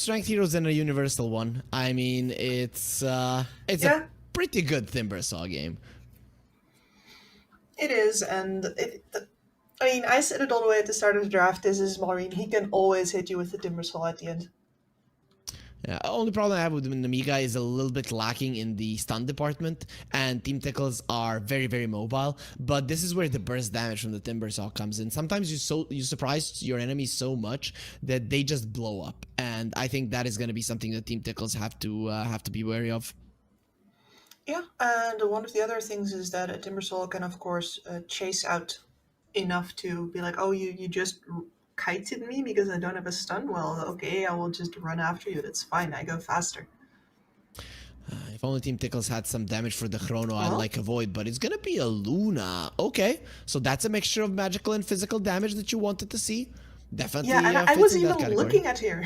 strength heroes and a universal one. I mean, it's a pretty good Timbersaw game. It is, and I mean, I said it all the way at the start of the draft. This is Maureen. He can always hit you with the Timbersaw at the end. Yeah, only problem I have with Nemiga is a little bit lacking in the stun department, and Team Tickles are very, very mobile. But this is where the burst damage from the Timbersaw comes in. Sometimes you surprise your enemies so much that they just blow up, and I think that is going to be something that Team Tickles have to be wary of. Yeah, and one of the other things is that a Timbersaw can, of course, chase out enough to be like, oh, you just kited me because I don't have a stun? Well, okay, I will just run after you. That's fine. I go faster. If only Team Tickles had some damage for the Chrono, I'd like a Void, but it's gonna be a Luna. Okay, so that's a mixture of magical and physical damage that you wanted to see. Definitely. Yeah, and I was even looking at her.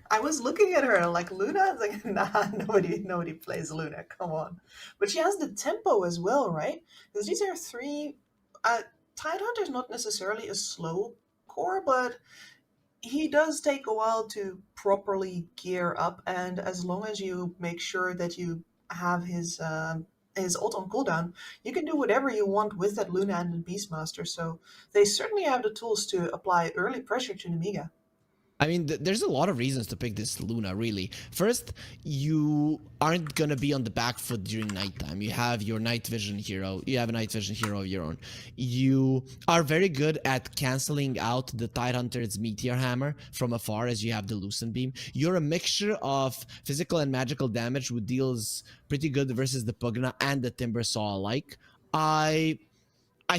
I was looking at her like Luna. I was like, nah, nobody plays Luna. Come on, but she has the tempo as well, right? Because these are three. Tidehunter's not necessarily a slow core, but he does take a while to properly gear up. And as long as you make sure that you have his ult on cooldown, you can do whatever you want with that Luna and the Beastmaster. So they certainly have the tools to apply early pressure to Nemiga. I mean, there's a lot of reasons to pick this Luna, really. First, you aren't going to be on the back foot during nighttime. You have your night vision hero. You have a night vision hero of your own. You are very good at canceling out the Tidehunter's Meteor Hammer from afar as you have the Lucent Beam. You're a mixture of physical and magical damage, which deals pretty good versus the Pugna and the Timbersaw alike. I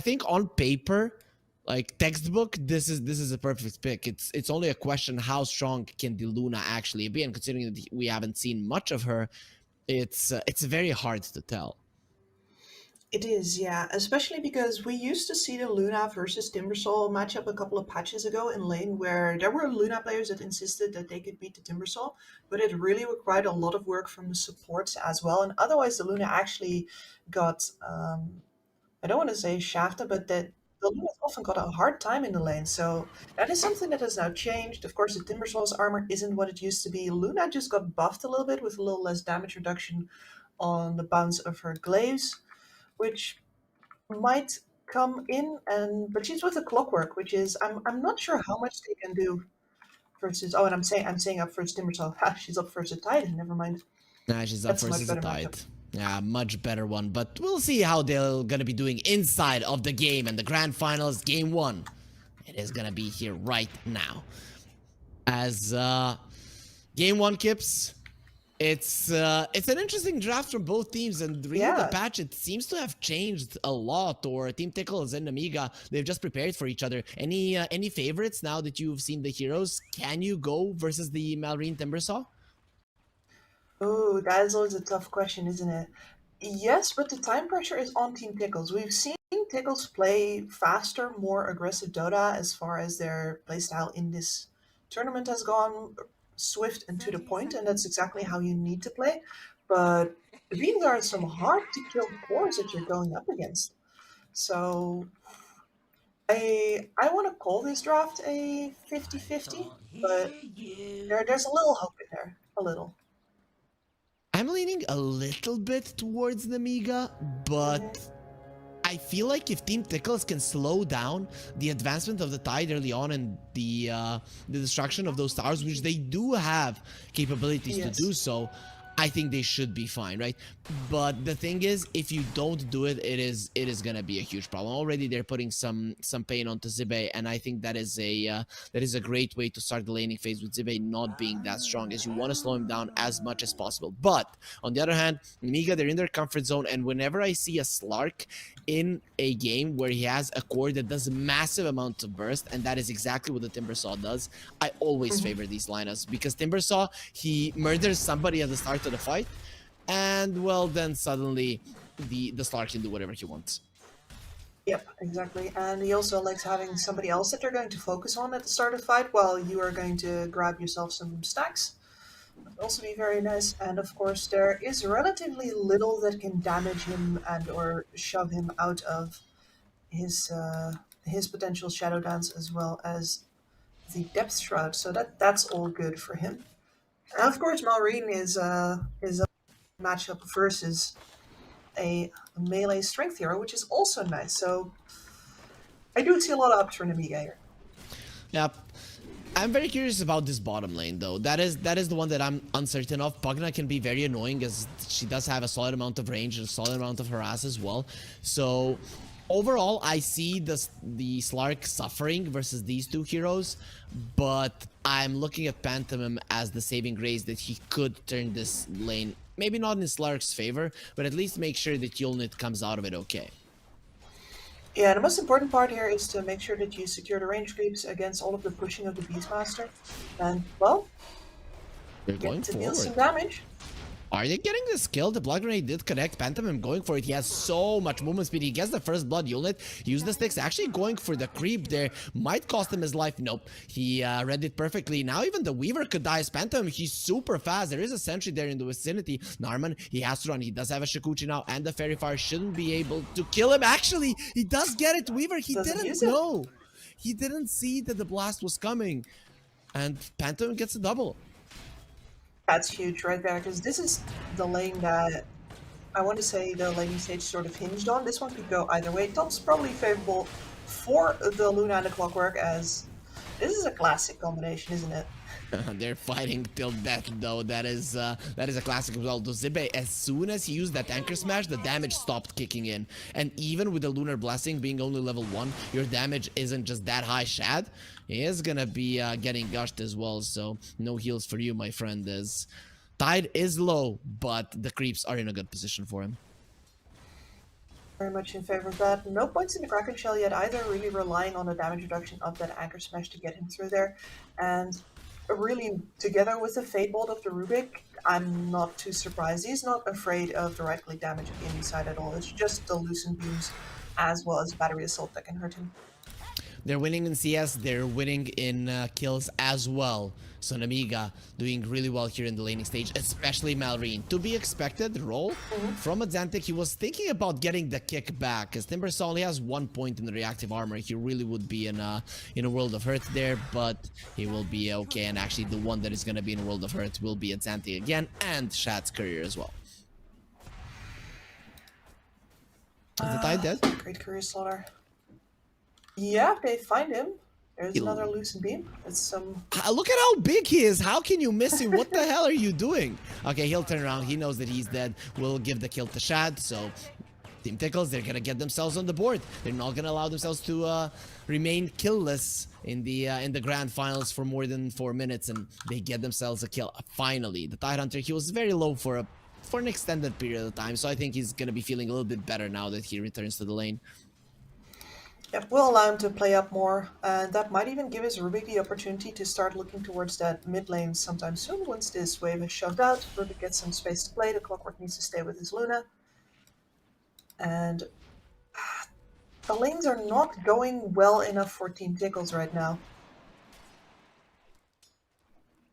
think on paper, like textbook, this is a perfect pick. It's only a question how strong can the Luna actually be, and considering that we haven't seen much of her, it's very hard to tell. It is, yeah, especially because we used to see the Luna versus Timbersaw matchup a couple of patches ago in lane where there were Luna players that insisted that they could beat the Timbersaw, but it really required a lot of work from the supports as well, and otherwise the Luna actually got, I don't want to say shafted, but that the Luna's often got a hard time in the lane, so that is something that has now changed. Of course, the Timbersaw's armor isn't what it used to be. Luna just got buffed a little bit with a little less damage reduction on the bounce of her glaives, which might come in, but she's with a clockwork, which is I'm not sure how much they can do versus. Oh, and I'm saying up first Timbersaw. She's up first a Tide. Never mind. Nah, she's up versus a Tide. Yeah, much better one, but we'll see how they're gonna be doing inside of the game and the grand finals, game 1. It is gonna be here right now. As game 1 Kips, it's an interesting draft from both teams, and really the patch, it seems to have changed a lot. Or Team Tickles and Nemiga, they've just prepared for each other. Any favorites now that you've seen the heroes? Can you go versus the Malrine Timbersaw? Oh, that is always a tough question, isn't it? Yes, but the time pressure is on Team Tickles. We've seen Tickles play faster, more aggressive Dota as far as their playstyle in this tournament has gone, swift and to the point, and that's exactly how you need to play. But these are some hard to kill cores that you're going up against. So I want to call this draft a 50-50, but there's a little hope in there. A little. I'm leaning a little bit towards Nemiga, but I feel like if Team Tickles can slow down the advancement of the Tide early on and the destruction of those towers, which they do have capabilities to do so, I think they should be fine, right? But the thing is, if you don't do it, it is gonna be a huge problem. Already they're putting some pain onto Xibbe, and I think that is a great way to start the laning phase with Xibbe not being that strong, as you want to slow him down as much as possible. But on the other hand, Nemiga, they're in their comfort zone, and whenever I see a Slark in a game where he has a core that does massive amounts of burst, and that is exactly what the Timbersaw does, I always favor these lineups, because Timbersaw, he murders somebody at the start of the fight, and well, then suddenly the Slark can do whatever he wants. Yep, exactly. And he also likes having somebody else that they're going to focus on at the start of the fight while you are going to grab yourself some stacks. That would also be very nice. And of course, there is relatively little that can damage him and or shove him out of his potential Shadow Dance, as well as the Depth Shroud. So that's all good for him. And of course, Malrine is a matchup versus a melee strength hero, which is also nice. So I do see a lot of ups for Nemiga here. Yep. I'm very curious about this bottom lane though. That is the one that I'm uncertain of. Pugna can be very annoying as she does have a solid amount of range and a solid amount of harass as well. So overall, I see the Slark suffering versus these two heroes, but I'm looking at Pantomem as the saving grace that he could turn this lane, maybe not in Slark's favor, but at least make sure that Ulnit comes out of it okay. Yeah, the most important part here is to make sure that you secure the range creeps against all of the pushing of the Beastmaster. And, well, They're going get to deal some forward. damage. Are they getting this kill? The blood grenade did connect. Pantomim going for it. He has so much movement speed. He gets the first blood. Ulnit use the sticks. Actually going for the creep there. Might cost him his life. Nope. He read it perfectly. Now even the Weaver could die as Pantomim. He's super fast. There is a sentry there in the vicinity. NARMAN, he has to run. He does have a Shikuchi now. And the Fairy Fire shouldn't be able to kill him. Actually, he does get it. Weaver, he didn't know. He didn't see that the blast was coming. And Pantomim gets a double. That's huge right there, because this is the lane that I want to say the laning stage sort of hinged on. This one could go either way. Top's probably favorable for the Luna and the Clockwork, as this is a classic combination, isn't it? They're fighting till death though. That is a classic as well. Xibbe, as soon as he used that anchor smash, the damage stopped kicking in. And even with the Lunar Blessing being only level 1, your damage isn't just that high. Shad, he is gonna be getting gushed as well, so no heals for you, my friend. As Tide is low, but the creeps are in a good position for him. Very much in favor of that. No points in the Kraken Shell yet either, really relying on the damage reduction of that anchor smash to get him through there. And really, together with the Fate Bolt of the Rubik, I'm not too surprised. He's not afraid of the right-click damage of the enemy side at all. It's just the Lucent Beams as well as Battery Assault that can hurt him. They're winning in CS, they're winning in kills as well. So Nemiga doing really well here in the laning stage, especially Malrine. To be expected role from Adzantick. He was thinking about getting the kick back, because Timbersaw only has 1 point in the reactive armor. He really would be in a world of hurt there, but he will be okay. And actually the one that is going to be in a world of hurt will be Adzantick again, and Shad's career as well. Is the Tide dead? Great career slaughter. Yeah, they find him. There's another Lucent Beam. It's some... Look at how big he is. How can you miss him? What the hell are you doing? Okay, he'll turn around. He knows that he's dead. We'll give the kill to Shad. So, Team Tickles, they're going to get themselves on the board. They're not going to allow themselves to remain killless in the grand finals for more than 4 minutes. And they get themselves a kill. Finally, the Tidehunter, he was very low for an extended period of time. So I think he's going to be feeling a little bit better now that he returns to the lane. Yep, we'll allow him to play up more, and that might even give his Rubik the opportunity to start looking towards that mid lane sometime soon. Once this wave is shoved out, Rubik gets some space to play. The Clockwork needs to stay with his Luna. And the lanes are not going well enough for Team Tickles right now.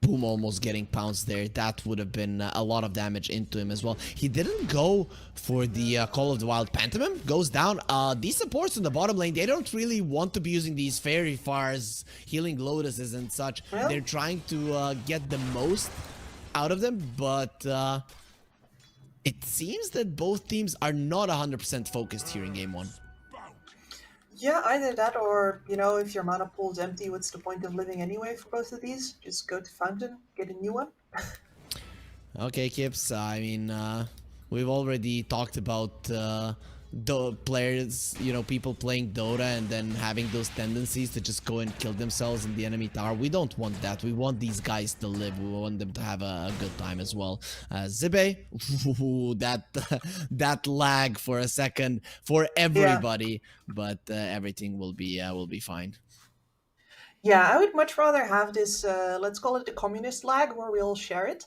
Boom, almost getting pounced there. That would have been a lot of damage into him as well. He didn't go for the Call of the Wild. Pantomem goes down. These supports in the bottom lane, they don't really want to be using these Fairy Fires, healing Lotuses and such. Well, they're trying to get the most out of them, but it seems that both teams are not 100% focused here in Game 1. yeah, either that or, you know, if your mana pool's empty, what's the point of living anyway for both of these? Just go to Fountain, get a new one. Okay, Kips, I mean, we've already talked about the players, you know, people playing Dota and then having those tendencies to just go and kill themselves in the enemy tower. We don't want that. We want these guys to live. We want them to have a good time as well. Xibbe, that lag for a second for everybody, but everything will be fine. Yeah, I would much rather have this, let's call it the communist lag, where we all share it,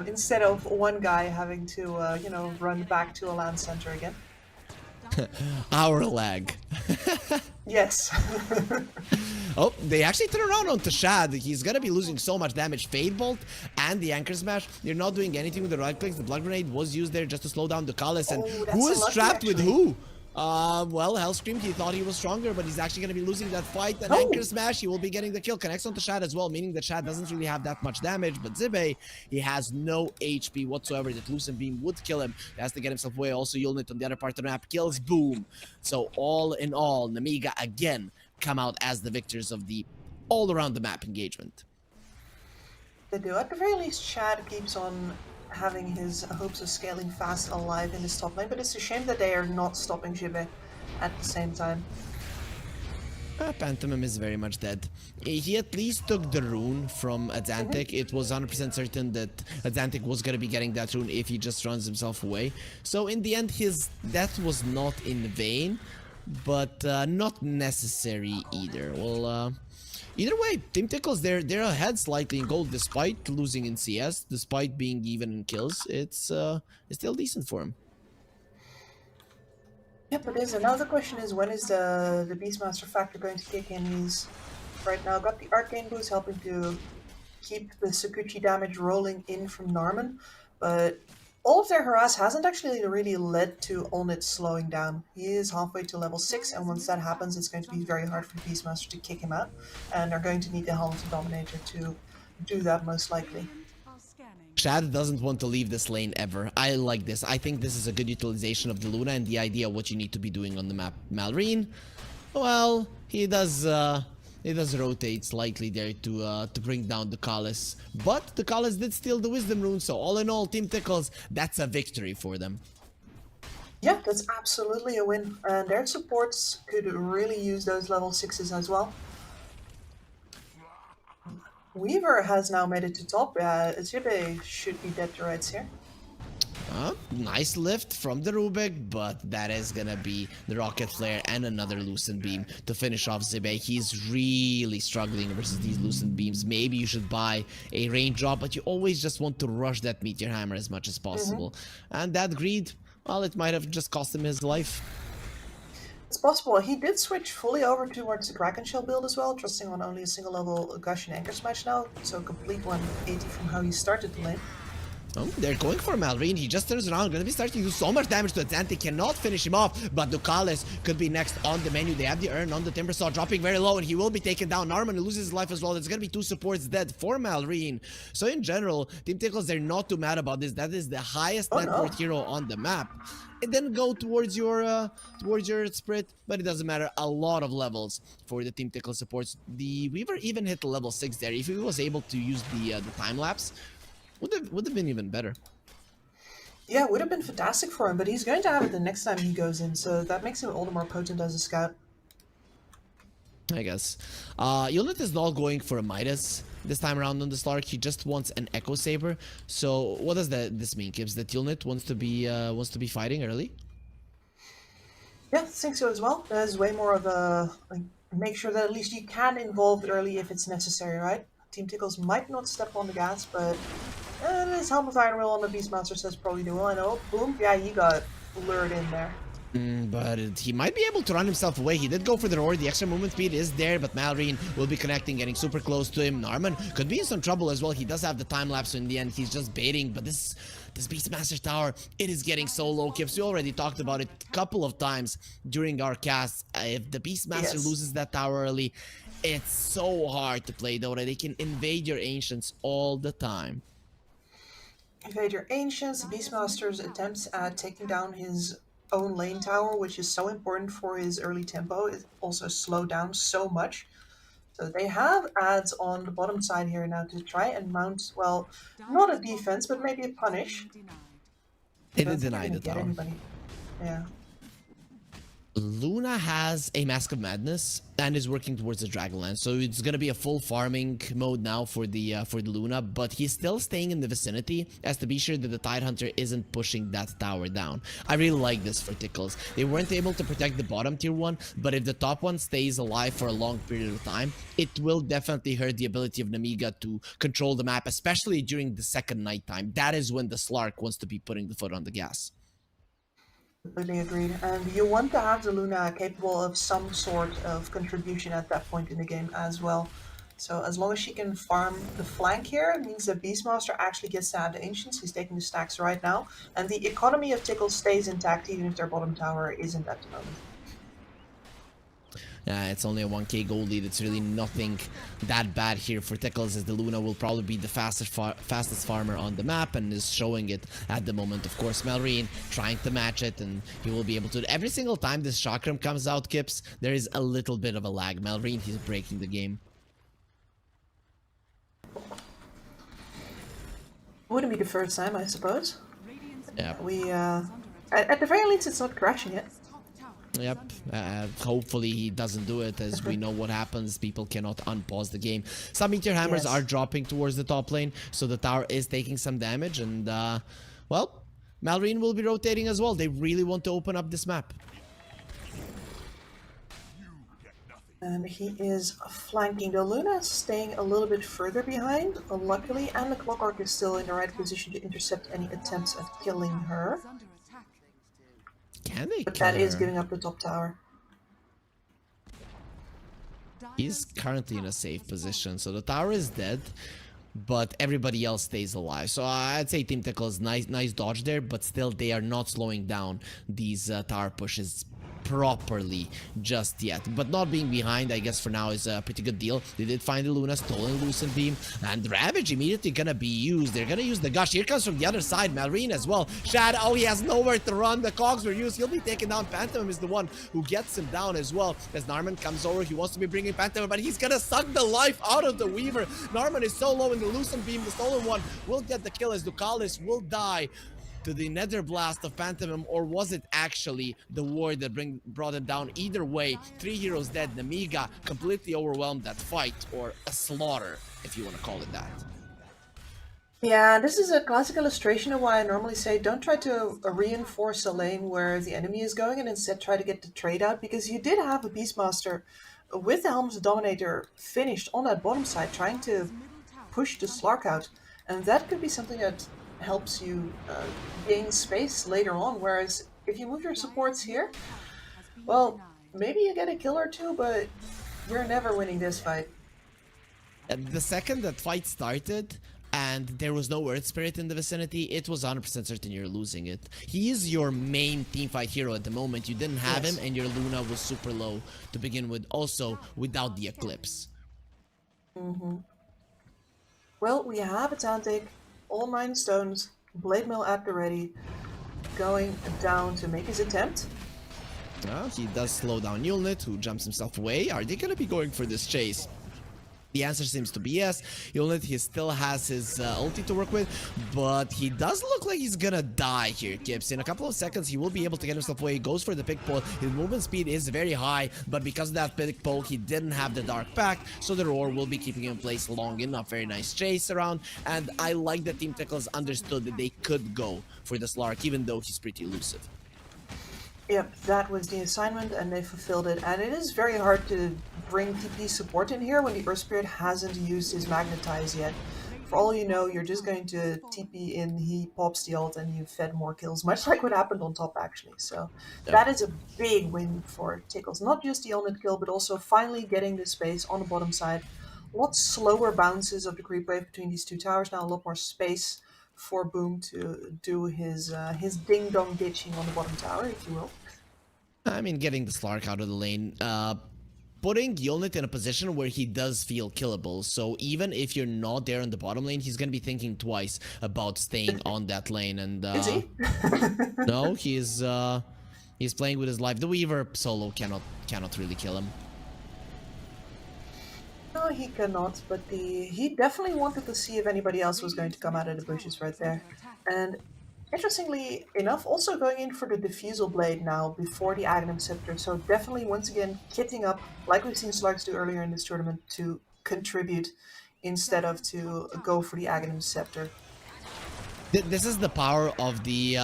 instead of one guy having to, you know, run back to a LAN center again. Our lag. Yes. Oh, they actually turn around onto Shad. He's gonna be losing so much damage. Fade Bolt and the Anchor Smash. You're not doing anything with the right clicks. The Blood Grenade was used there just to slow down Dukalis. And who is unlucky, trapped with who? Well, Hellscream, he thought he was stronger, but he's actually going to be losing that fight. An No. anchor smash, he will be getting the kill. Connects onto Shad as well, meaning that Shad doesn't really have that much damage. But Xibbe, he has no HP whatsoever. That Lucent Beam would kill him. He has to get himself away. Also, Ulnit on the other part of the map kills. Boom. So all in all, Nemiga again come out as the victors of the all-around the map engagement. They do. At the very least, Shad keeps on having his hopes of scaling fast alive in his top lane, but it's a shame that they are not stopping Xibbe at the same time. Pantomem is very much dead. He at least took the rune from Adzantick. It was 100% certain that Adzantick was going to be getting that rune if he just runs himself away. So in the end, his death was not in vain, but not necessary either. Well, either way, Team Tickles, they're ahead slightly in gold despite losing in CS, despite being even in kills. It's still decent for him. Yep, it is. Another question is, when is the Beastmaster factor going to kick in? He's right now got the Arcane boost helping to keep the Sakuchi damage rolling in from NARMAN, but all of their harass hasn't actually really led to Ulnit slowing down. He is halfway to level 6, and once that happens, it's going to be very hard for Beastmaster to kick him out, and they're going to need the Helm Dominator to do that most likely. Shad doesn't want to leave this lane ever. I like this. I think this is a good utilization of the Luna and the idea of what you need to be doing on the map. Malrine, well, he does rotate slightly there to bring down Dukalis. But Dukalis did steal the Wisdom Rune, so all in all, Team Tickles, that's a victory for them. Yeah, that's absolutely a win, and their supports could really use those level 6s as well. Weaver has now made it to top. Xibbe should be dead to rights here. Nice lift from the Rubik, but that is gonna be the Rocket Flare and another Lucent Beam to finish off Xibbe. He's really struggling versus these Lucent Beams. Maybe you should buy a raindrop, but you always just want to rush that Meteor Hammer as much as possible. And that greed, well, it might have just cost him his life. It's possible. He did switch fully over towards the Kraken Shell build as well, trusting on only a single level Gushing Anchor Smash now, so complete 180 from how he started the lane. Oh, they're going for Malrine. He just turns around. Gonna be starting to do so much damage to Adzantick. Cannot finish him off. But Dukalis could be next on the menu. They have the Urn on the Timbersaw, dropping very low, and he will be taken down. NARMAN loses his life as well. There's gonna be 2 supports dead for Malrine. So in general, Team Tickles, they're not too mad about this. That is the highest net worth hero on the map. And then go towards your sprint, but it doesn't matter. A lot of levels for the Team Tickle supports. The Weaver even hit level 6 there. If he was able to use the time lapse, would have been even better. Yeah, it would have been fantastic for him, but he's going to have it the next time he goes in, so that makes him all the more potent as a scout. I guess. Ulnit is not going for a Midas this time around on the Slark. He just wants an Echo Saber. So what does this mean, Gibbs? That Ulnit wants to be fighting early? Yeah, I think so as well. There's way more of a make sure that at least you can involve early if it's necessary, right? Team Tickles might not step on the gas, but this Helm of Iron Will on the Beastmaster says probably do well. I know. Boom. Yeah, he got lured in there. But he might be able to run himself away. He did go for the roar. The extra movement speed is there, but Malrine will be connecting, getting super close to him. NARMAN could be in some trouble as well. He does have the time lapse, so in the end, he's just baiting. But this Beastmaster tower, it is getting so low. Kips, we already talked about it a couple of times during our cast. If the Beastmaster loses that tower early, it's so hard to play Dota. They can invade your Ancients all the time. Invade your Ancients. Beastmaster's attempts at taking down his own lane tower, which is so important for his early tempo, is also slowed down so much. So they have ads on the bottom side here now to try and mount, well, not a defense, but maybe a punish. It did deny the tower. Yeah. Luna has a Mask of Madness and is working towards the Dragonlance, so it's gonna be a full farming mode now for the Luna, but he's still staying in the vicinity as to be sure that the Tidehunter isn't pushing that tower down. I really like this for Tickles. They weren't able to protect the bottom tier one, but if the top one stays alive for a long period of time, it will definitely hurt the ability of Nemiga to control the map, especially during the second nighttime. That is when the Slark wants to be putting the foot on the gas. Completely agreed. And you want to have the Luna capable of some sort of contribution at that point in the game as well. So as long as she can farm the flank here, it means that Beastmaster actually gets to have the Ancients. He's taking the stacks right now. And the economy of Tickles stays intact even if their bottom tower isn't at the moment. It's only a 1k gold lead. It's really nothing that bad here for Tickles, as the Luna will probably be the fastest farmer on the map and is showing it at the moment. Of course, Malrine trying to match it, and he will be able to. Every single time this chakram comes out, Kips, there is a little bit of a lag. Malrine, he's breaking the game. Wouldn't be the first time, I suppose. Yeah. We, at the very least, it's not crashing it. Yep. Hopefully he doesn't do it, as we know what happens. People cannot unpause the game. Some meteor hammers are dropping towards the top lane, so the tower is taking some damage, and well, Malrine will be rotating as well. They really want to open up this map. And he is flanking the Luna, staying a little bit further behind, luckily, and the Clockwork is still in the right position to intercept any attempts at killing her. Can they But kill that is her? giving up the top tower. He's currently in a safe position, so the tower is dead, but everybody else stays alive. So I'd say Team Tickles, nice dodge there, but still they are not slowing down these tower pushes properly just yet. But not being behind, I guess for now, is a pretty good deal. They did find the Luna, stolen Lucent Beam, and Ravage immediately gonna be used. They're gonna use the Gush. Here comes from the other side, Malrine as well. Shad, oh, he has nowhere to run. The cogs were used. He'll be taken down. Pantomem is the one who gets him down as well. As NARMAN comes over, he wants to be bringing Pantomem, but he's gonna suck the life out of the Weaver. NARMAN is so low in the Lucent Beam. The stolen one will get the kill, as Dukalis will die to the nether blast of Pantomem, or was it actually the ward that brought him down? Either way, 3 heroes dead. Nemiga completely overwhelmed that fight, or a slaughter, if you want to call it that. Yeah, this is a classic illustration of why I normally say don't try to reinforce a lane where the enemy is going, and instead try to get the trade out, because you did have a Beastmaster with the Helm's Dominator finished on that bottom side trying to push the Slark out, and that could be something that helps you gain space later on, whereas if you move your supports here, well, maybe you get a kill or two, but you're never winning this fight. The second that fight started and there was no Earth Spirit in the vicinity, it was 100% certain you're losing it. He is your main teamfight hero at the moment. You didn't have him, and your Luna was super low to begin with, also without the Eclipse. Well, we have Adzantick, all 9 stones, Blade Mill at the ready, going down to make his attempt. He does slow down Ulnit, who jumps himself away. Are they gonna be going for this chase? The answer seems to be yes. Ulnit, he still has his ulti to work with, but he does look like he's gonna die here, Kips. In a couple of seconds, he will be able to get himself away. He goes for the pick pole. His movement speed is very high, but because of that pick pole, he didn't have the Dark Pact, so the Roar will be keeping him in place long enough. Very nice chase around, and I like that Team Tickles understood that they could go for the Slark, even though he's pretty elusive. Yep, that was the assignment, and they fulfilled it. And it is very hard to bring TP support in here when the Earth Spirit hasn't used his Magnetize yet. For all you know, you're just going to TP in, he pops the ult, and you fed more kills, much like what happened on top, actually. So that is a big win for Tickles. Not just the Ulnit kill, but also finally getting the space on the bottom side. A lot slower bounces of the creep wave between these two towers now, a lot more space for Boom to do his ding-dong ditching on the bottom tower, if you will. I mean, getting the Slark out of the lane, putting Ulnit in a position where he does feel killable. So even if you're not there in the bottom lane, he's gonna be thinking twice about staying on that lane. And Is he? no, he's playing with his life. The Weaver solo cannot really kill him. No, he cannot, but he definitely wanted to see if anybody else was going to come out of the bushes right there. And interestingly enough, also going in for the Diffusal Blade now before the Aghanim Scepter, so definitely once again kitting up, like we've seen Slarks do earlier in this tournament, to contribute instead of to go for the Aghanim Scepter. This is the power of the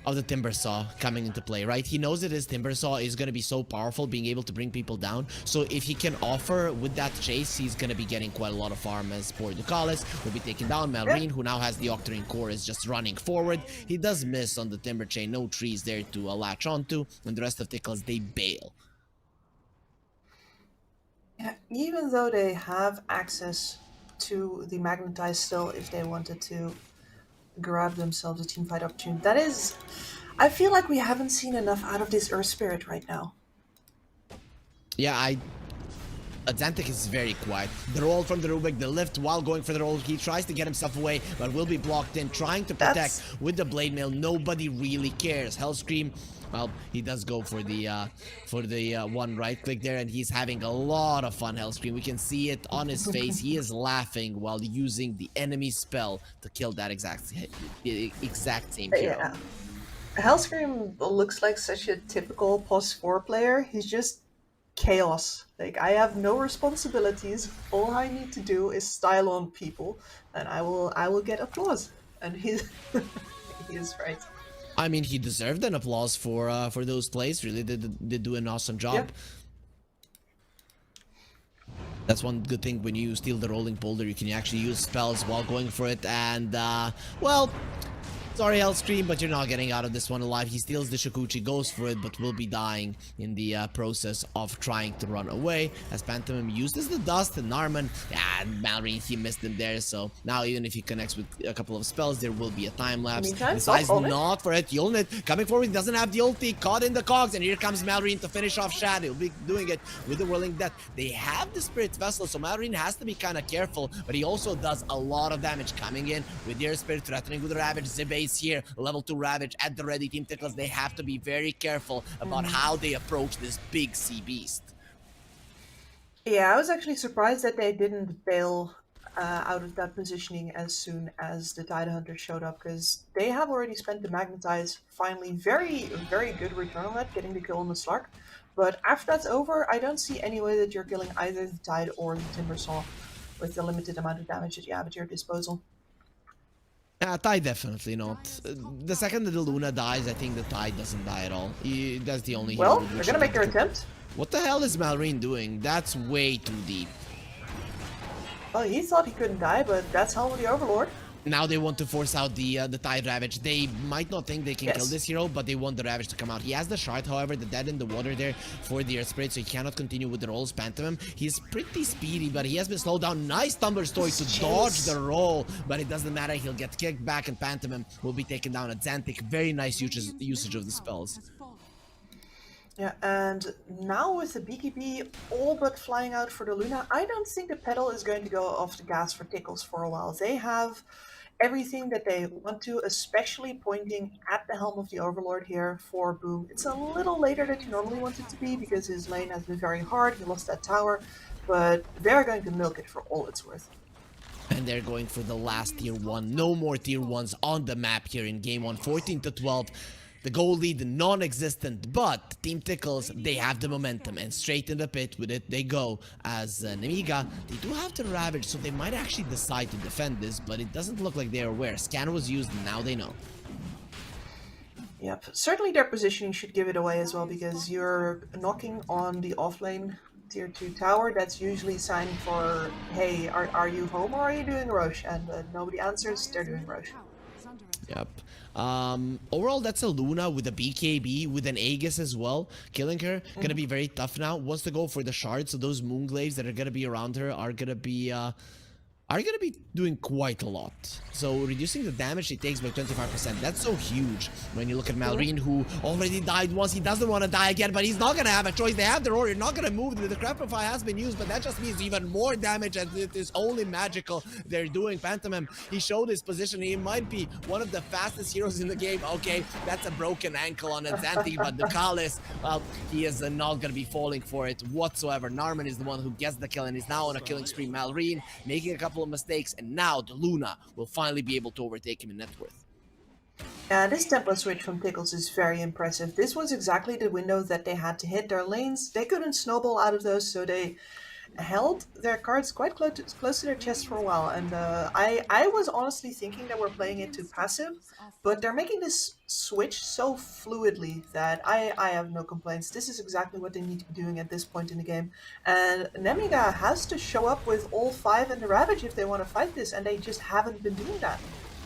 Timbersaw coming into play, right? He knows that his Timbersaw is going to be so powerful, being able to bring people down. So if he can offer with that chase, he's going to be getting quite a lot of farm, as poor Dukalis will be taken down. Malrine, who now has the Octarine core, is just running forward. He does miss on the Timber Chain. No trees there to latch onto. And the rest of Tickles, they bail. Even though they have access to the magnetize still, if they wanted to grab themselves a teamfight opportunity, that is, I feel like we haven't seen enough out of this Earth Spirit right now. Yeah, Adzantick is very quiet. The roll from the Rubik, the lift while going for the roll. He tries to get himself away, but will be blocked in. Trying to protect with the blade mail. Nobody really cares. Hellscream, well, he does go for the one right click there, and he's having a lot of fun. Hellscream, we can see it on his face. He is laughing while using the enemy spell to kill that exact same hero. Yeah. Hellscream looks like such a typical +4 player. He's just chaos. Like, I have no responsibilities. All I need to do is style on people, and I will get applause. And he's he is right. I mean, he deserved an applause for those plays. Really did do an awesome job. Yep. That's one good thing when you steal the rolling boulder. You can actually use spells while going for it. And well, sorry, Hellscream, but you're not getting out of this one alive. He steals the Shikuchi, goes for it, but will be dying in the process of trying to run away. As Pantomem uses the dust, and NARMAN, and Mallory, he missed him there. So now even if he connects with a couple of spells, there will be a time lapse. Decides not for it. Ulnit coming forward, doesn't have the ulti, caught in the cogs, and here comes Mallory to finish off Shad. He'll be doing it with the Whirling Death. They have the Spirit Vessel, so Mallory has to be kind of careful, but he also does a lot of damage coming in with the Air Spirit, threatening with the Ravage. Xibbe here, level 2 Ravage at the ready. Team Tickles, they have to be very careful about how they approach this big sea beast. Yeah, I was actually surprised that they didn't bail out of that positioning as soon as the Tide Hunter showed up, because they have already spent the Magnetize. Finally, very good return on that, getting the kill on the Slark. But after that's over, I don't see any way that you're killing either the Tide or the Timbersaw with the limited amount of damage that you have at your disposal. Tide definitely not. The second that the Luna dies, I think the Tide doesn't die at all. That's the only Well, hero they're gonna make their attempt. What the hell is Malrine doing? That's way too deep. Well, he thought he couldn't die, but that's Helm of the Overlord. Now they want to force out the Tide Ravage. They might not think they can kill this hero, but they want the Ravage to come out. He has the Shard, however, the dead in the water there for the Earth Spirit, so he cannot continue with the rolls. Pantomem, he's pretty speedy, but he has been slowed down. Nice Tumbler Story to dodge the roll, but it doesn't matter. He'll get kicked back, and Pantomem will be taken down. Adzantick, very nice usage of the spells. Yeah, and now with the BKB all but flying out for the Luna, I don't think the pedal is going to go off the gas for Tickles for a while. They have everything that they want to, especially pointing at the Helm of the Overlord here for Boom. It's a little later than you normally want it to be because his lane has been very hard, he lost that tower, but they're going to milk it for all it's worth. And they're going for the last tier 1. No more tier 1s on the map here in game 1, 14-12. The goal lead non-existent, but Team Tickles, they have the momentum, and straight in the pit with it they go. As Nemiga, they do have the Ravage, so they might actually decide to defend this, but it doesn't look like they're aware. Scanner was used, and now they know. Yep, certainly their positioning should give it away as well, because you're knocking on the offlane tier 2 tower. That's usually a sign for, hey, are you home or are you doing Roche? And nobody answers, they're doing Roche. Yep. Overall, that's a Luna with a BKB, with an Aegis as well. Killing her, gonna be very tough now. Wants to go for the shards, so those Moonglaves that are gonna be around her are gonna be doing quite a lot. So reducing the damage she takes by 25%, that's so huge. When you look at Malrine, who already died once, he doesn't want to die again, but he's not gonna have a choice. They have the roar, you're not gonna move. The Crapify has been used, but that just means even more damage, and it is only magical they're doing. Pantomem, he showed his position. He might be one of the fastest heroes in the game. Okay, that's a broken ankle on Adzantick, but Dukalis, well, he is not gonna be falling for it whatsoever. NARMAN is the one who gets the kill, and is now on a killing spree. Malrine making a couple of mistakes, and now the Luna will finally be able to overtake him in net worth. This template switch from Tickles is very impressive. This was exactly the window that they had to hit their lanes. They couldn't snowball out of those, so they held their cards quite close to their chest for a while. And I was honestly thinking that we're playing it too passive, but they're making this switch so fluidly that I have no complaints. This is exactly what they need to be doing at this point in the game. And Nemiga has to show up with all 5 and the Ravage if they want to fight this, and they just haven't been doing that.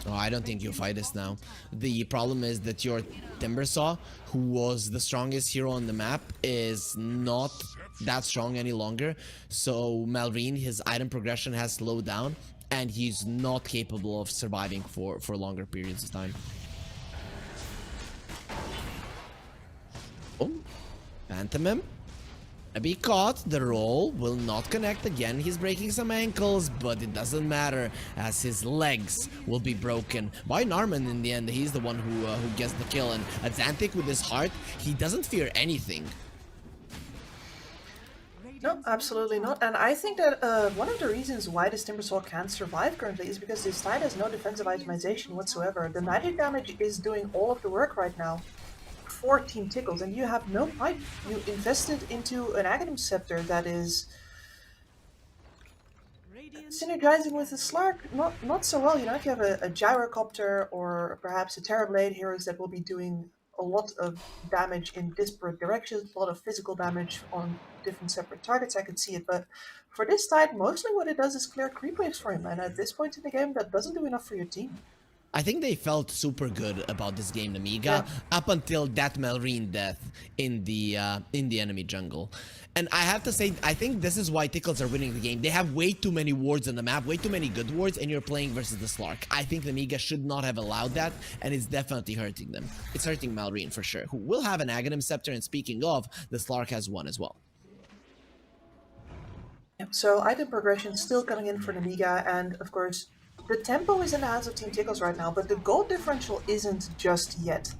Oh, I don't think you'll fight us now. The problem is that your Timbersaw, who was the strongest hero on the map, is not that strong any longer. So Malrine, his item progression has slowed down, and he's not capable of surviving for longer periods of time. Oh, pantomem. Be caught. The roll will not connect again. He's breaking some ankles, but it doesn't matter as his legs will be broken by NARMAN in the end. He's the one who gets the kill, and Adzantick with his heart, he doesn't fear anything. No, absolutely not. And I think that one of the reasons why this Timbersaw can't survive currently is because this tide has no defensive itemization whatsoever. The magic damage is doing all of the work right now for Team Tickles, and you have no pipe. You invested into an Aghanim Scepter that is synergizing with the Slark not so well. You know, if you have a Gyrocopter or perhaps a Terrorblade, heroes that will be doing a lot of damage in disparate directions, a lot of physical damage on different separate targets, I could see it. But for this tide, mostly what it does is clear creep waves for him, and at this point in the game, that doesn't do enough for your team. I think they felt super good about this game, Nemiga, up until that Malrine death in the enemy jungle. And I have to say, I think this is why Tickles are winning the game. They have way too many wards on the map, way too many good wards, and you're playing versus the Slark. I think Nemiga should not have allowed that, and it's definitely hurting them. It's hurting Malrine for sure, who will have an Aghanim Scepter, and speaking of, the Slark has one as well. So item progression still coming in for Nemiga, and of course, the tempo is in the hands of Team Tickles right now, but the goal differential isn't just yet.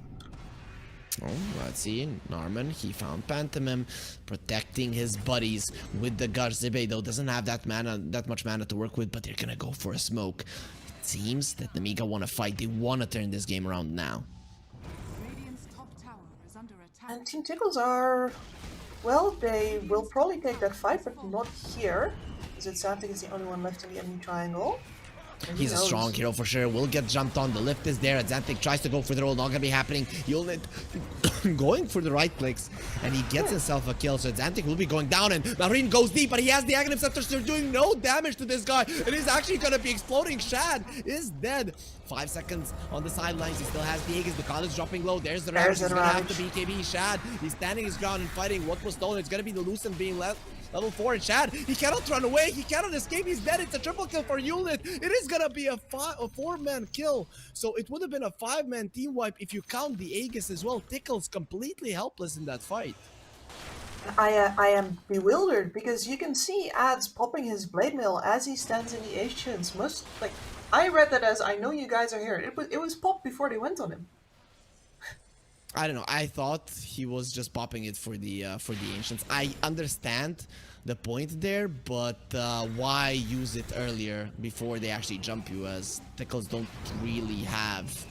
Oh, let's see. NARMAN, he found Pantomem, protecting his buddies with the Xibbe, though doesn't have that much mana to work with, but they're gonna go for a smoke. It seems that Nemiga want to fight. They want to turn this game around now. And Team Tickles are... well, they will probably take that fight, but not here, because Adzantick is the only one left in the enemy triangle. He's a strong hero for sure. Will get jumped on. The lift is there. Adzantick tries to go for the roll. Not gonna be happening. Ulnit going for the right clicks, and he gets himself a kill. So Adzantick will be going down, and Malrine goes deep, but he has the Aghanim Scepter, so they're doing no damage to this guy. It is actually gonna be exploding. Shad is dead. 5 seconds on the sidelines. He still has the Aegis. Dukalis dropping low. There's the Ravage. He's gonna have to BKB. Shad, he's standing his ground and fighting. What was stolen? It's gonna be the Lucent being left. Level 4, and Shad, he cannot run away, he cannot escape, he's dead. It's a triple kill for Ulnit. It is gonna be a 4-man kill. So it would have been a 5-man team wipe if you count the Aegis as well. Tickles completely helpless in that fight. I am bewildered, because you can see Ads popping his blade mail as he stands in the Asians. Most, like, I read that as, I know you guys are here. It was popped before they went on him. I don't know. I thought he was just popping it for the ancients. I understand the point there, but why use it earlier before they actually jump you? As Tickles don't really have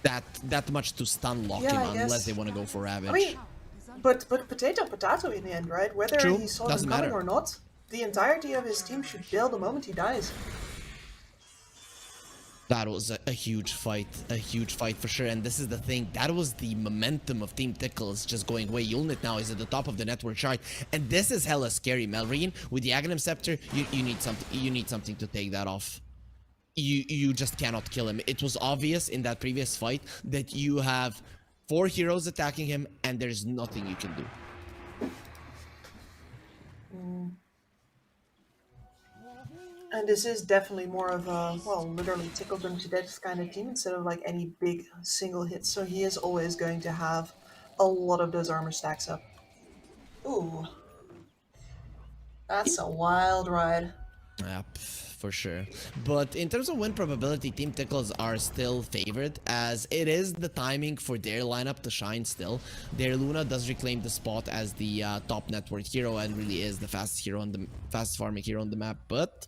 that much to stun lock him unless they want to go for Ravage. I mean, but potato in the end, right? Whether True. he saw Doesn't them coming matter. or not, the entirety of his team should bail the moment he dies. That was a huge fight for sure. And this is the thing, that was the momentum of Team Tickles just going away. Ulnit now is at the top of the network chart, and this is hella scary. Malrine with the Aghanim Scepter, you need something to take that off. You just cannot kill him. It was obvious in that previous fight that you have 4 heroes attacking him, and there's nothing you can do. And this is definitely more of a, well, literally tickle them to death kind of team instead of like any big single hit. So he is always going to have a lot of those armor stacks up. Ooh. That's a wild ride. Yep, for sure. But in terms of win probability, Team Tickles are still favored, as it is the timing for their lineup to shine still. Their Luna does reclaim the spot as the top network hero and really is the fastest farming hero on the map. But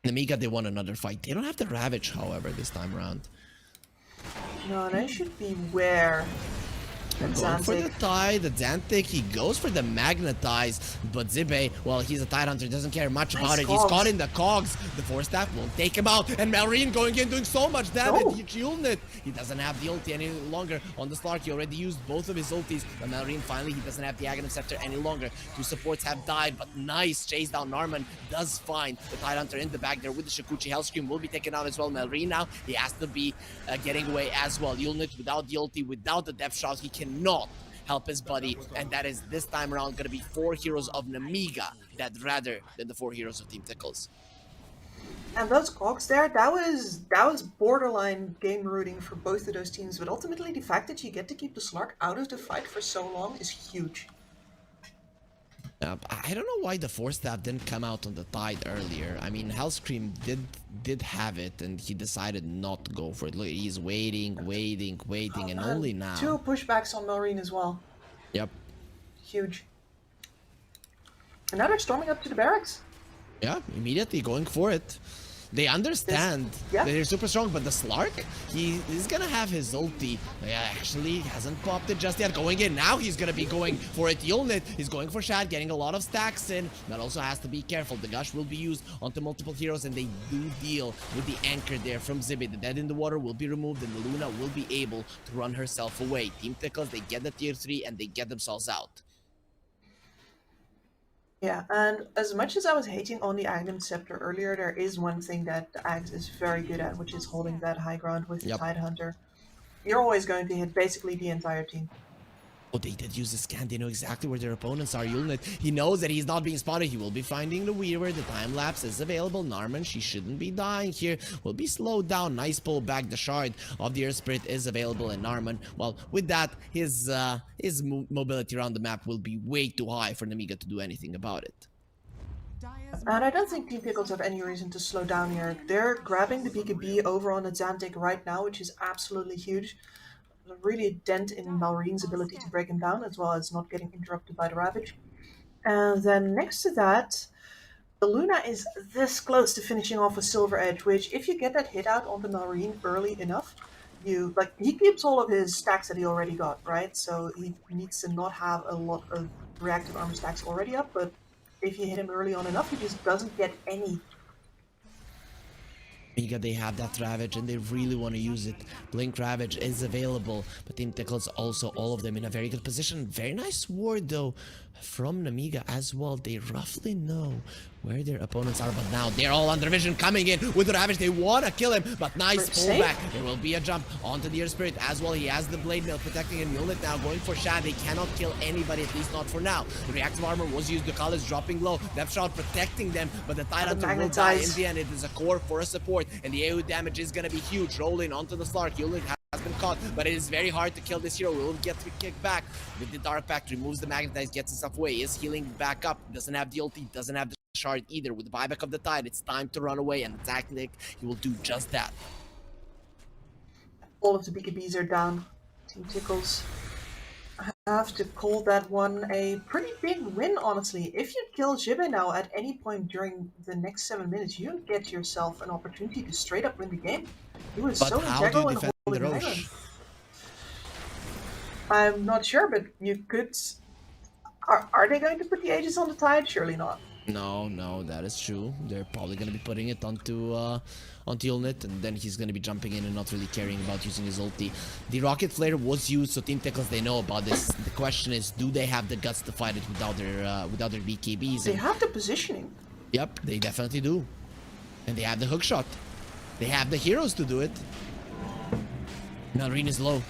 Nemiga, they won another fight. They don't have the Ravage, however, this time around. No, and I should beware Going for the tide, the Adzantick, he goes for the magnetize, but Xibbe, well, he's a tide hunter, doesn't care much about it. He's caught in the cogs. The force staff will take him out, and Malrine going in, doing so much damage. Ulnit, he doesn't have the ulti any longer on the Slark. He already used both of his ultis, but Malrine finally, he doesn't have the Aghanim Scepter any longer. Two supports have died, but nice chase down. NARMAN does find the tide hunter in the back there with the Shikuchi. Hellscream will be taken out as well. Malrine now, he has to be getting away as well. Ulnit without the ulti, without the depth shot, he cannot help his buddy, and that is this time around going to be 4 heroes of Nemiga that rather than the 4 heroes of Team Tickles. And those cogs there, that was borderline game rooting for both of those teams, but ultimately the fact that you get to keep the Slark out of the fight for so long is huge. I don't know why the force staff didn't come out on the tide earlier. I mean, Hellscream did have it, and he decided not to go for it. Look, he's waiting, and only now. 2 pushbacks on Malrine as well. Yep. Huge. And now they're storming up to the barracks. Yeah, immediately going for it. They understand that they're super strong, but the Slark, he's gonna have his ulti. Yeah, actually, he hasn't popped it just yet. Going in now, he's gonna be going for it. Ulnit, he's going for Shad, getting a lot of stacks in. That also has to be careful. The gush will be used onto multiple heroes, and they do deal with the anchor there from Xibbe. The dead in the water will be removed, and the Luna will be able to run herself away. Team Tickles, they get the tier 3, and they get themselves out. Yeah, and as much as I was hating on the Aghanim Scepter earlier, there is one thing that the Ags is very good at, which is holding that high ground with the Tide Hunter. You're always going to hit basically the entire team. Oh, they did use the scan. They know exactly where their opponents are. Ulnit, he knows that he's not being spotted. He will be finding the Weaver. The time lapse is available. NARMAN, she shouldn't be dying here. Will be slowed down. Nice pull back. The shard of the Earth Spirit is available, and NARMAN, well, with that, his mobility around the map will be way too high for Nemiga to do anything about it. And I don't think Team Tickles have any reason to slow down here. They're grabbing the BKB over on Adzantick right now, which is absolutely huge. Really a dent in Malrine's ability to break him down, as well as not getting interrupted by the Ravage. And then next to that, the Luna is this close to finishing off a Silver Edge, which if you get that hit out onto Malrine early enough, he keeps all of his stacks that he already got, right? So he needs to not have a lot of reactive armor stacks already up, but if you hit him early on enough, he just doesn't get any. They have that Ravage, and they really want to use it. Blink Ravage is available, but Team Tickles also, all of them in a very good position. Very nice ward though from Nemiga as well. They roughly know where their opponents are, but now they're all under vision coming in with the Ravage. They want to kill him, but nice pullback. There will be a jump onto the Earth Spirit as well. He has the Blade Mail protecting him. Ulnit now going for Shad. They cannot kill anybody, at least not for now. The reactive armor was used. Dukalis dropping low. Depth shot protecting them, but the Tide Hunter will die in the end. It is a core for a support, and the AoE damage is going to be huge. Rolling onto the Slark. Ulnit has been caught, but it is very hard to kill this hero. Will get to kick back with the Dark Pact. Removes the Magnetize, gets himself away. Is healing back up. Doesn't have the ulti. Doesn't have the shard either. With the buyback of the tide, it's time to run away, and Adzantick, he will do just that. All of the BKBs are down. Team Tickles have to call that one a pretty big win, honestly. If you kill Xibbe now at any point during the next 7 minutes, you get yourself an opportunity to straight up win the game. He was so integral in holding the island. I'm not sure, but you could... Are they going to put the Aegis on the tide? Surely not. No, that is true. They're probably going to be putting it onto Ulnit, and then he's going to be jumping in and not really caring about using his ulti. The Rocket Flare was used, so Team Tickles, they know about this. The question is, do they have the guts to fight it without their BKBs? They have the positioning. Yep, they definitely do. And they have the hook shot. They have the heroes to do it. Malrine is low.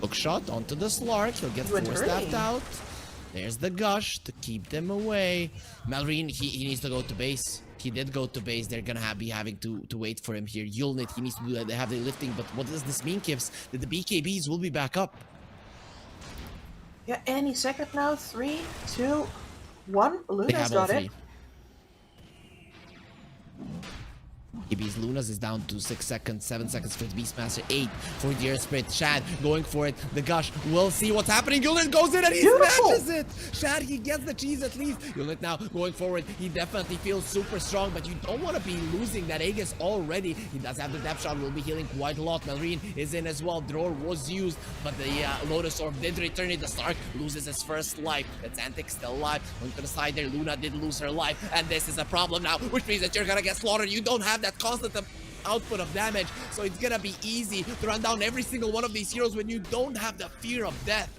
Hook shot onto the Slark. He'll get force-staffed out. There's the gush to keep them away. Malrine, he needs to go to base. He did go to base. They're gonna be having to wait for him here. Ulnit, he needs to do that. They have the lifting, but what does this mean, Kips? That the BKBs will be back up. Yeah, any second now. 3, 2, 1. Luna's got it. Maybe's Luna's is down to 6 seconds, 7 seconds for the Beastmaster, 8 for the Earth Spirit. Shad going for it. The Gush, we'll see what's happening. Ulnit goes in and he smashes it. Shad, he gets the cheese at least. Ulnit now going forward. He definitely feels super strong, but you don't want to be losing that Aegis already. He does have the depth shot, will be healing quite a lot. Malrine is in as well. Dror was used, but the Lotus Orb did return it. The Stark loses his first life. Adzantick still alive. Going to the side there, Luna did lose her life, and this is a problem now, which means that you're gonna get slaughtered. You don't have that constant output of damage, so it's gonna be easy to run down every single one of these heroes when you don't have the fear of death.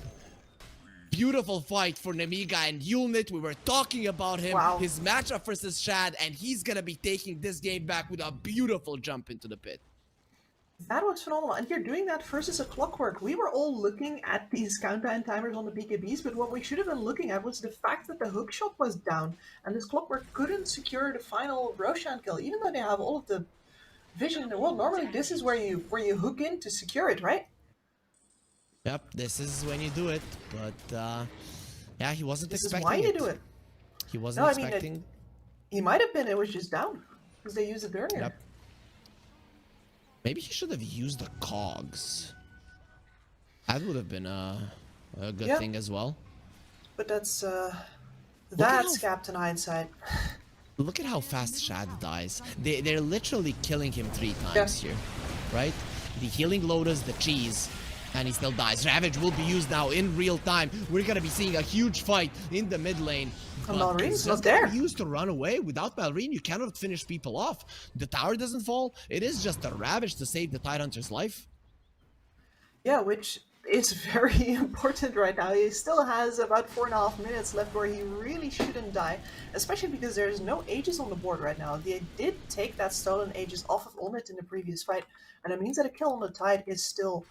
Beautiful fight for Nemiga and Ulnit. We were talking about him, his matchup versus Shad, and he's gonna be taking this game back with a beautiful jump into the pit. That was phenomenal, and you're doing that versus a Clockwork. We were all looking at these countdown timers on the PKBs, but what we should have been looking at was the fact that the hookshot was down, and this Clockwork couldn't secure the final Roshan kill, even though they have all of the vision in the world. Normally, this is where you hook in to secure it, right? Yep, this is when you do it, but yeah, he wasn't expecting this is why you do it. He wasn't expecting. He might have been. It was just down because they used it earlier. Yep. Maybe he should have used the cogs. That would have been a good thing as well. But that's Captain Hindsight. Look at how fast Shad dies. They're literally killing him 3 times here, right? The healing Lotus, the cheese, and he still dies. Ravage will be used now in real time. We're gonna be seeing a huge fight in the mid lane. Malrine's not there. Used to run away. Without Malrine, you cannot finish people off. The tower doesn't fall. It is just a Ravage to save the Tidehunter's life. Yeah, which is very important right now. He still has about 4.5 minutes left where he really shouldn't die, especially because there's no Aegis on the board right now. They did take that stolen Aegis off of Ulnit in the previous fight, and it means that a kill on the Tide is still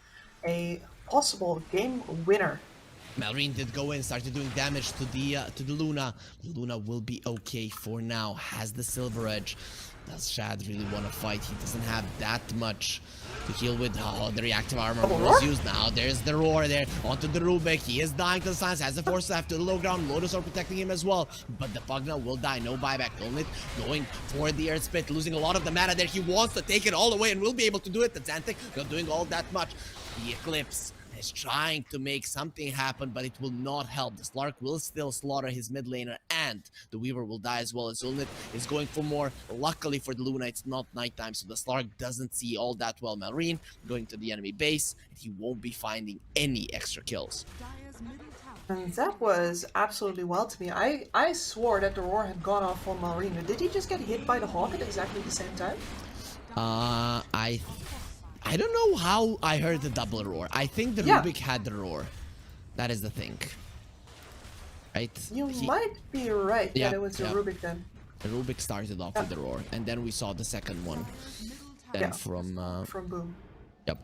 a possible game winner. Malrine did go in, started doing damage to the Luna. The Luna will be okay for now. Has the Silver Edge. Does Shad really want to fight? He doesn't have that much to heal with. Oh, the reactive armor was used now. There's the Roar there. Onto the Rubik. He is dying to the silence. Has the Force left to the low ground. Lotus are protecting him as well. But the Pugna will die. No buyback. Ulnit going for the Earth Spit. Losing a lot of the mana there. He wants to take it all away and will be able to do it. The Adzantick not doing all that much. The Eclipse is trying to make something happen, but it will not help. The Slark will still slaughter his mid laner, and the Weaver will die as well, as Ulnit is going for more. Luckily for the Luna, it's not nighttime, so the Slark doesn't see all that well Malrine going to the enemy base, and he won't be finding any extra kills. And that was absolutely wild to me. I swore that the Roar had gone off on Malrine. Did he just get hit by the Hawk at exactly the same time? I don't know how I heard the double roar. I think the Rubik had the roar. That is the thing. Right? You might be right that it was the Rubik then. The Rubik started off with the roar, and then we saw the second one. Then from Boom. Yep.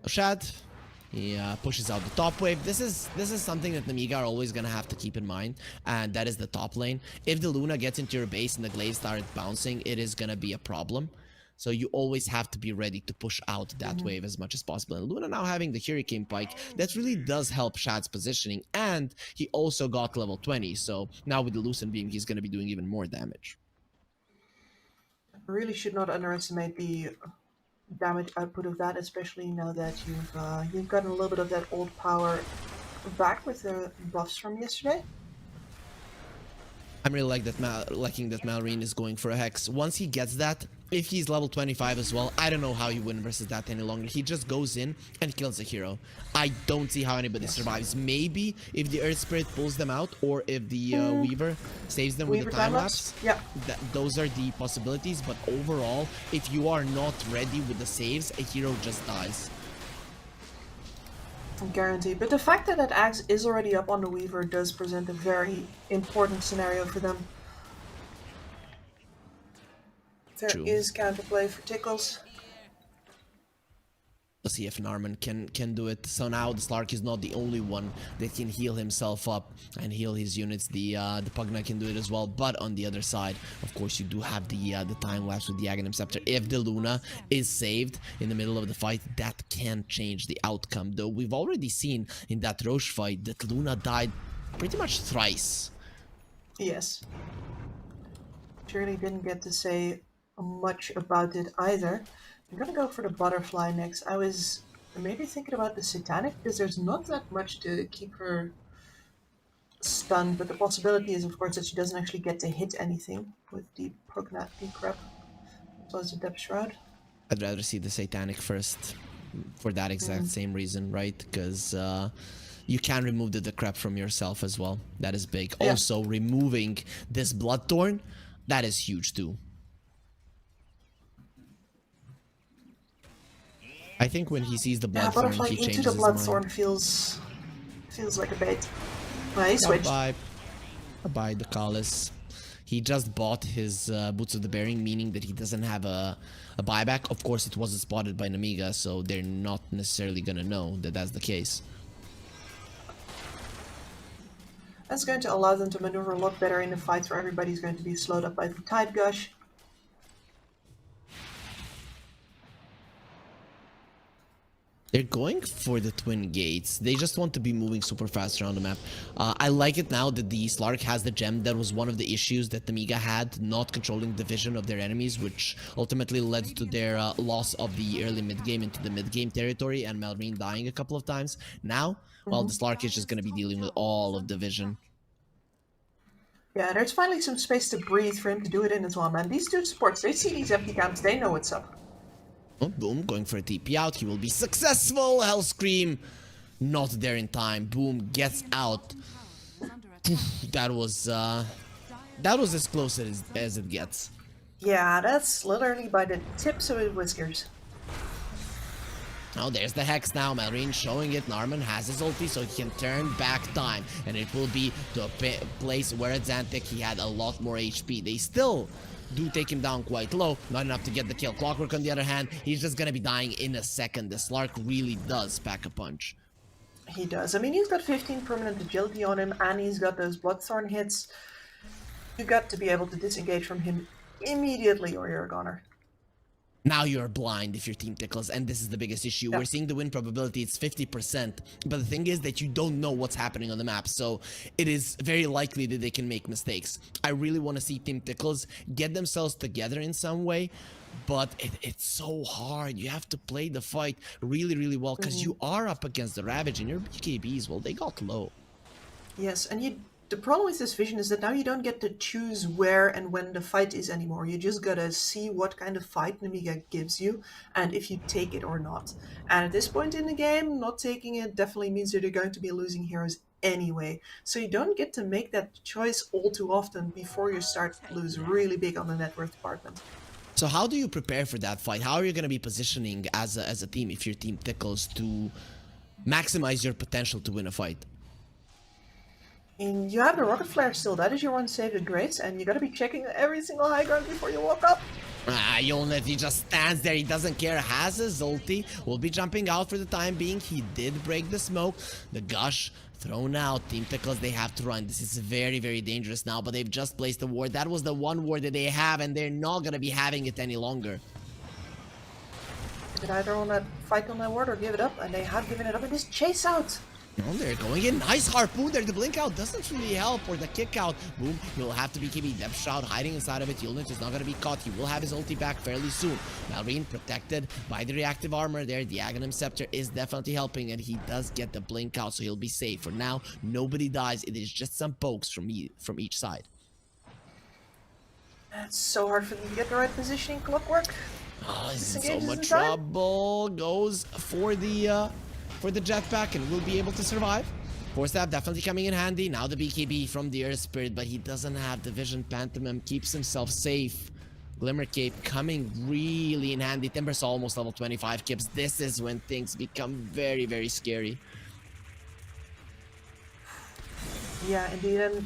Shad. He pushes out the top wave. This is something that Nemiga are always gonna have to keep in mind, and that is the top lane. If the Luna gets into your base and the glaive starts bouncing, it is gonna be a problem. So you always have to be ready to push out that wave as much as possible. And Luna now having the Hurricane Pike, that really does help Shad's positioning, and he also got level 20. So now with the Lucent Beam, he's gonna be doing even more damage. Really should not underestimate the damage output of that, especially now that you've gotten a little bit of that old power back with the buffs from yesterday. I'm really liking that Malrine is going for a Hex. Once he gets that, if he's level 25 as well, I don't know how you win versus that any longer. He just goes in and kills a hero. I don't see how anybody survives. Maybe if the Earth Spirit pulls them out, or if the Weaver saves them with the time lapse. Yeah. Those are the possibilities, but overall, if you are not ready with the saves, a hero just dies. Guaranteed. But the fact that that axe is already up on the Weaver does present a very important scenario for them. There is counterplay for Tickles. Let's see if NARMAN can do it. So now the Slark is not the only one that can heal himself up and heal his units. The Pugna can do it as well. But on the other side, of course, you do have the time lapse with the Aghanim Scepter. If the Luna is saved in the middle of the fight, that can change the outcome. Though we've already seen in that Roche fight that Luna died pretty much thrice. Yes. Shirley didn't get to say much about it either. I'm gonna go for the butterfly next. I was maybe thinking about the satanic because there's not that much to keep her stunned, but the possibility is, of course, that she doesn't actually get to hit anything with the Prognat decrep. So it's a depth shroud. I'd rather see the satanic first for that exact same reason, right? Because you can remove the decrep from yourself as well. That is big. Yeah. Also, removing this bloodthorn, that is huge too. I think when he sees the bloodthorn, butterfly he into changes the his bloodthorn mind. feels like a bait. He switched. Bye, Dukalis. He just bought his Boots of the Bearing, meaning that he doesn't have a buyback. Of course, it wasn't spotted by Nemiga, so they're not necessarily gonna know that that's the case. That's going to allow them to maneuver a lot better in the fights where everybody's going to be slowed up by the Tide Gush. They're going for the twin gates. They just want to be moving super fast around the map. I like it now that the Slark has the gem. That was one of the issues that the Nemiga had, not controlling the vision of their enemies, which ultimately led to their loss of the early mid-game into the mid-game territory and Malrine dying a couple of times. Now, well, the Slark is just going to be dealing with all of the vision. Yeah, there's finally some space to breathe for him to do it in as well, man. These two supports, they see these empty camps, they know what's up. Oh, boom, going for a TP out. He will be successful. Hellscream, not there in time. Boom, gets out. That was as close as it gets. Yeah, that's literally by the tips of his whiskers. Oh, there's the Hex now. Malrine showing it. NARMAN has his ulti, so he can turn back time. And it will be the place where Adzantick, he had a lot more HP. They still do take him down quite low. Not enough to get the kill. Clockwork, on the other hand, he's just gonna be dying in a second. The Slark really does pack a punch. He does. I mean, he's got 15 permanent agility on him, and he's got those Bloodthorn hits. You got to be able to disengage from him immediately, or you're a goner. Now you're blind if you're Team Tickles, and this is the biggest issue. Yep. We're seeing the win probability, it's 50%, but the thing is that you don't know what's happening on the map, so it is very likely that they can make mistakes. I really want to see Team Tickles get themselves together in some way, but it's so hard. You have to play the fight really, really well, because you are up against the Ravage, and your BKBs, well, they got low. Yes, and the problem with this vision is that now you don't get to choose where and when the fight is anymore. You just gotta see what kind of fight Nemiga gives you, and if you take it or not. And at this point in the game, not taking it definitely means that you're going to be losing heroes anyway. So you don't get to make that choice all too often before you start to lose really big on the net worth department. So how do you prepare for that fight? How are you going to be positioning as a team, if you're Team Tickles, to maximize your potential to win a fight? And you have the rocket flare still. That is your one saved grace, and you gotta be checking every single high ground before you walk up. Ulnit, he just stands there. He doesn't care. Has his ulti. Will be jumping out for the time being. He did break the smoke. The gush thrown out. Team Tickles, they have to run. This is very, very dangerous now, but they've just placed a ward. That was the one ward that they have, and they're not gonna be having it any longer. You could either want to fight on that ward or give it up, and they have given it up in this chase out. Oh, they're going in. Nice harpoon there. The blink out doesn't really help, or the kick out. Boom. He'll have to be keeping Depth Shroud hiding inside of it. Ulnit is not going to be caught. He will have his ulti back fairly soon. Malrine protected by the reactive armor there. The Aghanim Scepter is definitely helping, and he does get the blink out, so he'll be safe. For now, nobody dies. It is just some pokes from each side. It's so hard for them to get the right positioning. Clockwork. Oh, he's in so much trouble. Goes for the jetpack and will be able to survive. Force Stab definitely coming in handy. Now the BKB from the Earth Spirit, but he doesn't have the vision. Pantomem keeps himself safe. Glimmer Cape coming really in handy. Timbersaw almost level 25 kips. This is when things become very, very scary. Yeah, indeed. And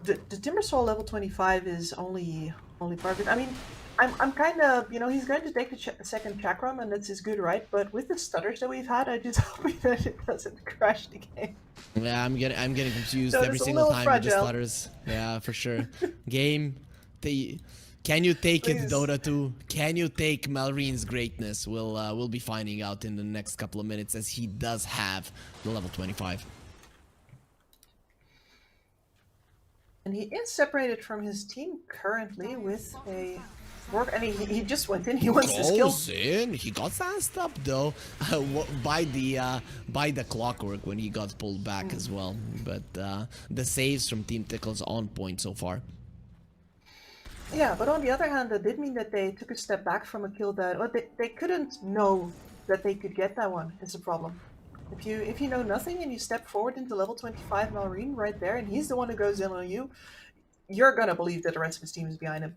the Timbersaw level 25 is only part of it. I mean, I'm kind of, he's going to take the second chakram, and that's his good right, but with the stutters that we've had, I just hope that it doesn't crash the game. Yeah, I'm getting confused So every single time with the stutters. Yeah, for sure. Game, can you take it, Dota2? Can you take Malrine's greatness? We'll be finding out in the next couple of minutes, as he does have the level 25. And he is separated from his team currently with a work. I mean, he just went in. He wants this kill. Goes in. He got fast up though by the clockwork when he got pulled back as well. But the saves from Team Tickles on point so far. Yeah, but on the other hand, that did mean that they took a step back from a kill that, or they couldn't know that they could get that one. Is a problem. If you know nothing and you step forward into level 25 Malrine right there, and he's the one who goes in on you, you're gonna believe that the rest of his team is behind him.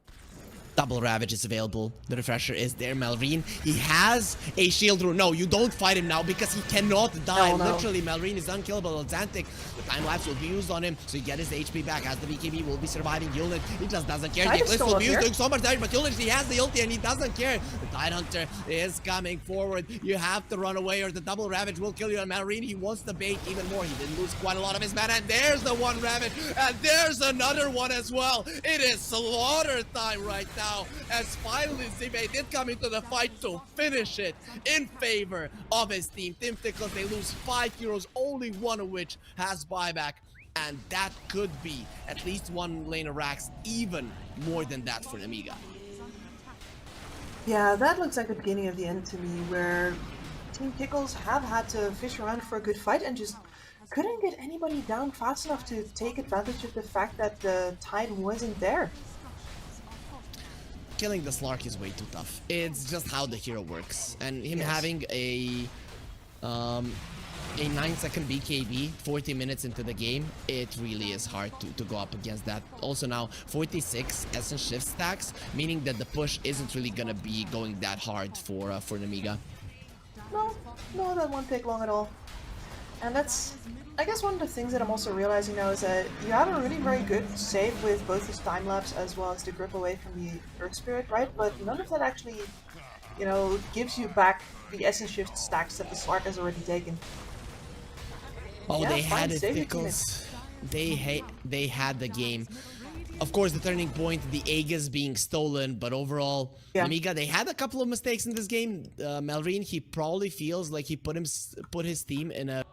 Double Ravage is available. The refresher is there. Malrine, he has a shield rune. No, you don't fight him now because he cannot die. No. Literally, Malrine is unkillable. Adzantick, the time lapse will be used on him, so you get his HP back as the BKB will be surviving. Ulnit, he just doesn't care. The Eclipse will be used, doing so much damage, but Ulnit, he has the ulti and he doesn't care. The Tidehunter is coming forward. You have to run away or the Double Ravage will kill you. And Malrine, he wants to bait even more. He did lose quite a lot of his mana. And there's the one Ravage, and there's another one as well. It is slaughter time right now, as finally Xibbe did come into the fight to finish it in favor of his team. Team Tickles, they lose 5 heroes, only one of which has buyback. And that could be at least one lane of racks, even more than that for Nemiga. Yeah, that looks like the beginning of the end to me, where Team Tickles have had to fish around for a good fight and just couldn't get anybody down fast enough to take advantage of the fact that the tide wasn't there. Killing the Slark is way too tough. It's just how the hero works. And him Yes. having a 9-second BKB 40 minutes into the game, it really is hard to go up against that. Also now 46 essence shift stacks, meaning that the push isn't really gonna be going that hard for Nemiga. No, that won't take long at all. And that's, I guess, one of the things that I'm also realizing now is that you have a really very good save with both his time lapse as well as the grip away from the Earth Spirit, right? But none of that actually, you know, gives you back the essence shift stacks that the Slark has already taken. Oh, Yeah, they fine, had it, save your Tickles. They had the game. Of course, the turning point, the Aegis being stolen, but overall, Yeah. Nemiga, they had a couple of mistakes in this game. Malrine, he probably feels like he put his team in a